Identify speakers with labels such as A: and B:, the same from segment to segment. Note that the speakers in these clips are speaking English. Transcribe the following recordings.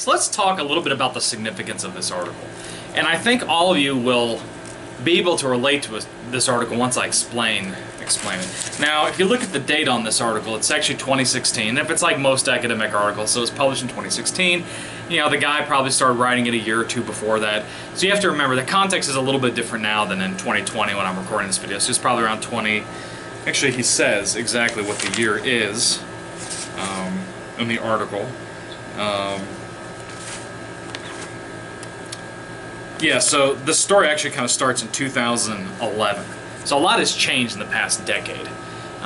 A: So let's talk a little bit about the significance of this article. And I think all of you will be able to relate to this article once I explain it. Now, if you look at the date on this article, it's actually 2016. If it's like most academic articles, so it was published in 2016. You know, the guy probably started writing it a year or two before that. So you have to remember the context is a little bit different now than in 2020 when I'm recording this video. So it's probably around 20. Actually, he says exactly what the year is in the article. Yeah, so the story actually kind of starts in 2011. So a lot has changed in the past decade.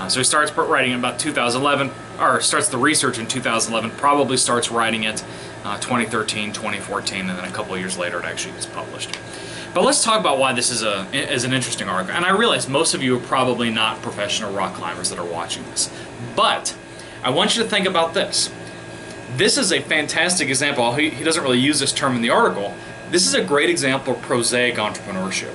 A: So he starts writing in about 2011, or starts the research in 2011, probably starts writing it 2013, 2014, and then a couple of years later it actually gets published. But let's talk about why this is an interesting article. And I realize most of you are probably not professional rock climbers that are watching this. But I want you to think about this. This is a fantastic example. He doesn't really use this term in the article. This is a great example of prosaic entrepreneurship.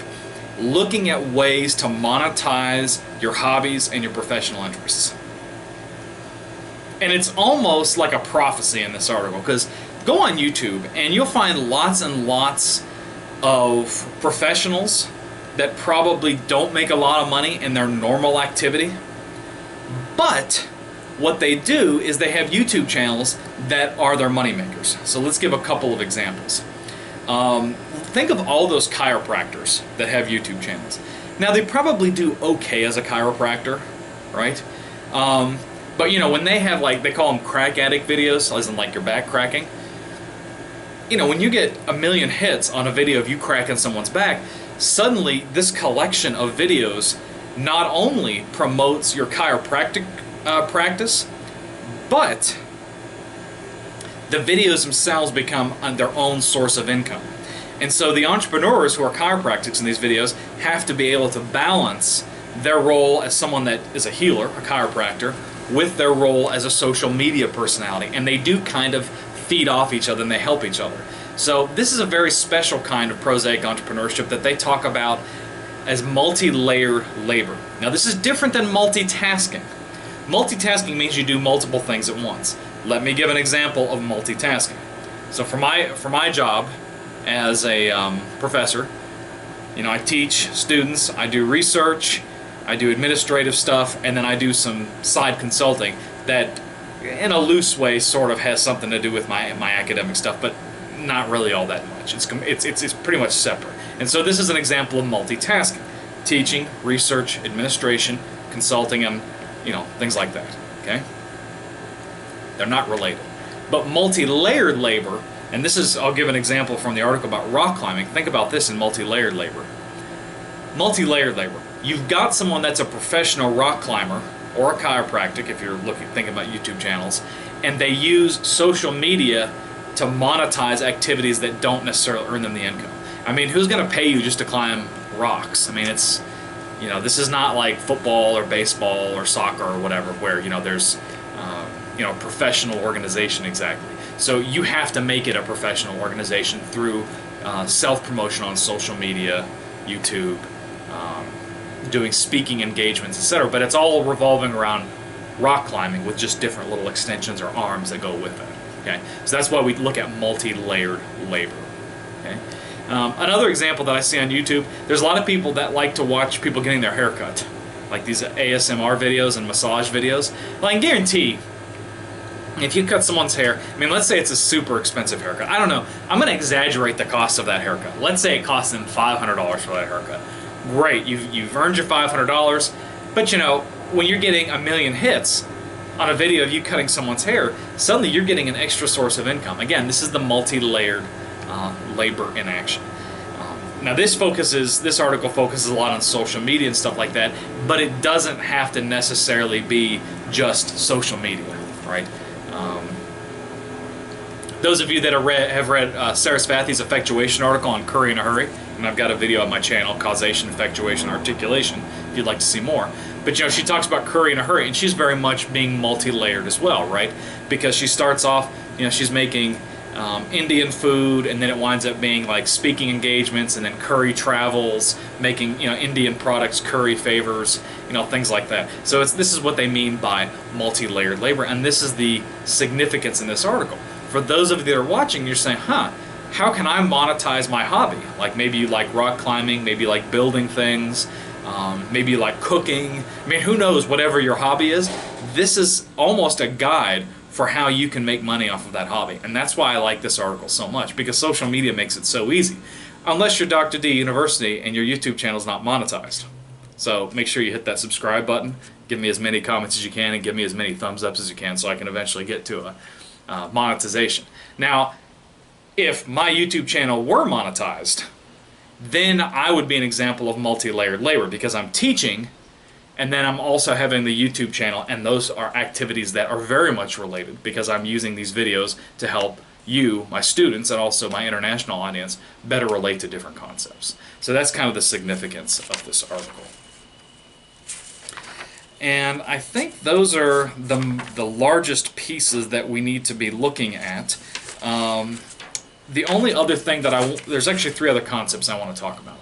A: Looking at ways to monetize your hobbies and your professional interests. And it's almost like a prophecy in this article, because go on YouTube and you'll find lots and lots of professionals that probably don't make a lot of money in their normal activity, but what they do is they have YouTube channels that are their money makers. So let's give a couple of examples. Think of all those chiropractors that have YouTube channels. Now they probably do okay as a chiropractor, right? But you know, when they have, like, they call them crack addict videos, as in like your back cracking. You know, when you get 1 million hits on a video of you cracking someone's back, suddenly this collection of videos not only promotes your chiropractic practice, but the videos themselves become their own source of income. And so the entrepreneurs who are chiropractics in these videos have to be able to balance their role as someone that is a healer, a chiropractor, with their role as a social media personality. And they do kind of feed off each other and they help each other. So this is a very special kind of prosaic entrepreneurship that they talk about as multi-layered labor. Now this is different than multitasking. Multitasking means you do multiple things at once. Let me give an example of multitasking. So for my job as a professor, you know, I teach students, I do research, I do administrative stuff, and then I do some side consulting that in a loose way sort of has something to do with my academic stuff, but not really all that much. It's pretty much separate. And so this is an example of multitasking. Teaching, research, administration, consulting, and you know, things like that. Okay? They're not related. But multi-layered labor, and this is, I'll give an example from the article about rock climbing. Think about this in multi-layered labor. Multi-layered labor. You've got someone that's a professional rock climber or a chiropractic, if you're thinking about YouTube channels, and they use social media to monetize activities that don't necessarily earn them the income. I mean, who's going to pay you just to climb rocks? I mean, it's, you know, this is not like football or baseball or soccer or whatever, where, you know, there's you know, professional organization exactly. So you have to make it a professional organization through self-promotion on social media, YouTube, doing speaking engagements, etc. But it's all revolving around rock climbing with just different little extensions or arms that go with it. Okay, so that's why we look at multi-layered labor. Okay, another example that I see on YouTube, there's a lot of people that like to watch people getting their hair cut, like these ASMR videos and massage videos. Well, I can guarantee, if you cut someone's hair, I mean, let's say it's a super expensive haircut. I don't know. I'm going to exaggerate the cost of that haircut. Let's say it costs them $500 for that haircut. Great, you've earned your $500, but you know, when you're getting 1 million hits on a video of you cutting someone's hair, suddenly you're getting an extra source of income. Again, this is the multi-layered labor in action. Now this article focuses a lot on social media and stuff like that, but it doesn't have to necessarily be just social media, right? Those of you that have read Sarasvathi's effectuation article on Curry in a Hurry, and I've got a video on my channel, Causation, Effectuation, Articulation, if you'd like to see more. But you know, she talks about Curry in a Hurry, and she's very much being multi-layered as well, right? Because she starts off, you know, she's making Indian food, and then it winds up being like speaking engagements, and then Curry travels, making, you know, Indian products, curry favors, you know, things like that. So this is what they mean by multi-layered labor, and this is the significance in this article. For those of you that are watching, you're saying, huh, how can I monetize my hobby? Like maybe you like rock climbing, maybe you like building things, maybe you like cooking. I mean, who knows, whatever your hobby is, this is almost a guide for how you can make money off of that hobby. And that's why I like this article so much, because social media makes it so easy. Unless you're Dr. D University and your YouTube channel is not monetized. So make sure you hit that subscribe button, give me as many comments as you can, and give me as many thumbs ups as you can so I can eventually get to a monetization. Now, if my YouTube channel were monetized, then I would be an example of multi-layered labor, because I'm teaching and then I'm also having the YouTube channel, and those are activities that are very much related because I'm using these videos to help you, my students, and also my international audience better relate to different concepts. So that's kind of the significance of this article. And I think those are the largest pieces that we need to be looking at. The only other thing that there's actually 3 other concepts I want to talk about.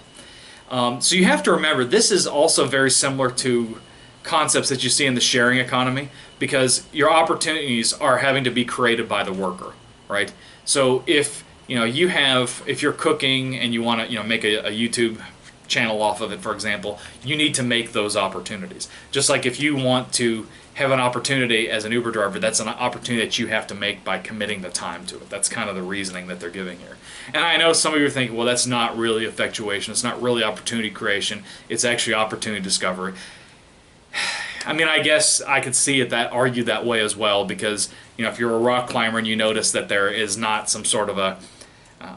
A: So you have to remember, this is also very similar to concepts that you see in the sharing economy, because your opportunities are having to be created by the worker, right? So if if you're cooking and you want to make a YouTube channel off of it, for example, you need to make those opportunities. Just like if you want to have an opportunity as an Uber driver, that's an opportunity that you have to make by committing the time to it. That's kind of the reasoning that they're giving here. And I know some of you are thinking, well, that's not really effectuation, it's not really opportunity creation, it's actually opportunity discovery. I mean, I guess I could see it argued that way as well, because if you're a rock climber and you notice that there is not some sort of a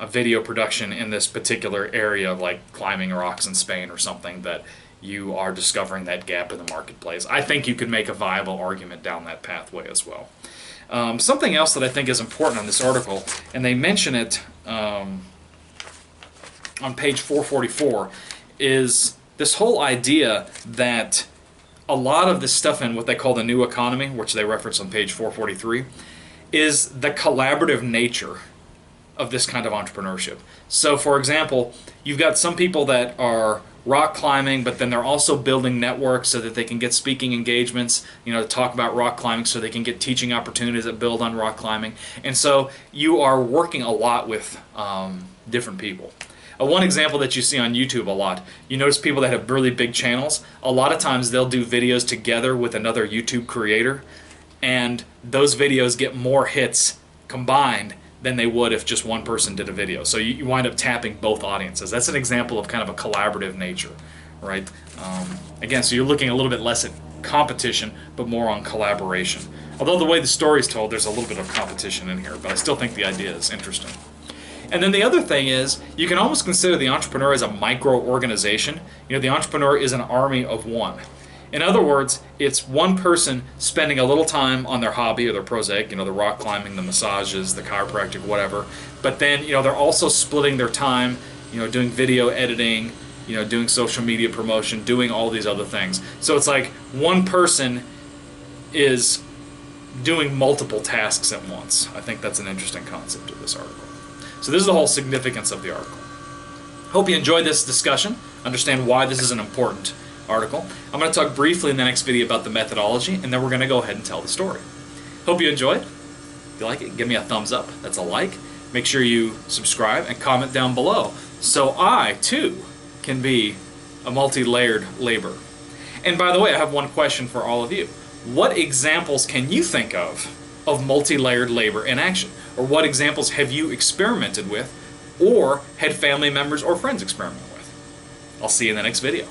A: video production in this particular area, like climbing rocks in Spain or something, that you are discovering that gap in the marketplace. I think you could make a viable argument down that pathway as well. Something else that I think is important on this article, and they mention it on page 444, is this whole idea that a lot of this stuff in what they call the new economy, which they reference on page 443, is the collaborative nature of this kind of entrepreneurship. So for example, you've got some people that are rock climbing, but then they're also building networks so that they can get speaking engagements, to talk about rock climbing, so they can get teaching opportunities that build on rock climbing. And so you are working a lot with different people. One example that you see on YouTube a lot, you notice people that have really big channels, a lot of times they'll do videos together with another YouTube creator, and those videos get more hits combined than they would if just one person did a video. So you wind up tapping both audiences. That's an example of kind of a collaborative nature, right? Again, so you're looking a little bit less at competition, but more on collaboration. Although the way the story is told, there's a little bit of competition in here, but I still think the idea is interesting. And then the other thing is, you can almost consider the entrepreneur as a micro-organization. The entrepreneur is an army of one. In other words, it's one person spending a little time on their hobby or their prosaic, the rock climbing, the massages, the chiropractic, whatever. But then, they're also splitting their time, doing video editing, doing social media promotion, doing all these other things. So it's like one person is doing multiple tasks at once. I think that's an interesting concept of this article. So this is the whole significance of the article. Hope you enjoyed this discussion, understand why this is an important article. I'm going to talk briefly in the next video about the methodology, and then we're going to go ahead and tell the story. Hope you enjoyed. If you like it, give me a thumbs up. That's a like. Make sure you subscribe and comment down below so I, too, can be a multi-layered laborer. And by the way, I have one question for all of you. What examples can you think of multi-layered labor in action? Or what examples have you experimented with or had family members or friends experiment with? I'll see you in the next video.